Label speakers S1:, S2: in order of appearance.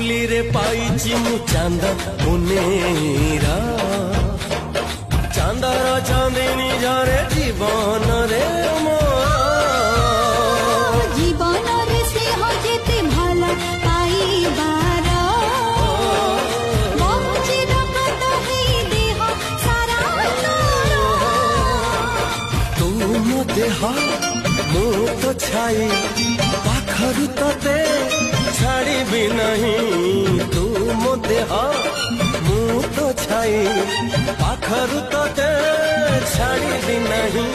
S1: बाहुली रे पाइची मु चांद मुनेरा चांदर चांदिनी झरे जीवन रे
S2: जीवन रे स्नेह जेते भल पाइबार बहुचिर कत हेई देह सारा
S1: तुम देह मु तो छाई पाखरु तते छाड़बी नहीं तुम देह मु तो छाई पाखरु तते छाड़बी नहीं।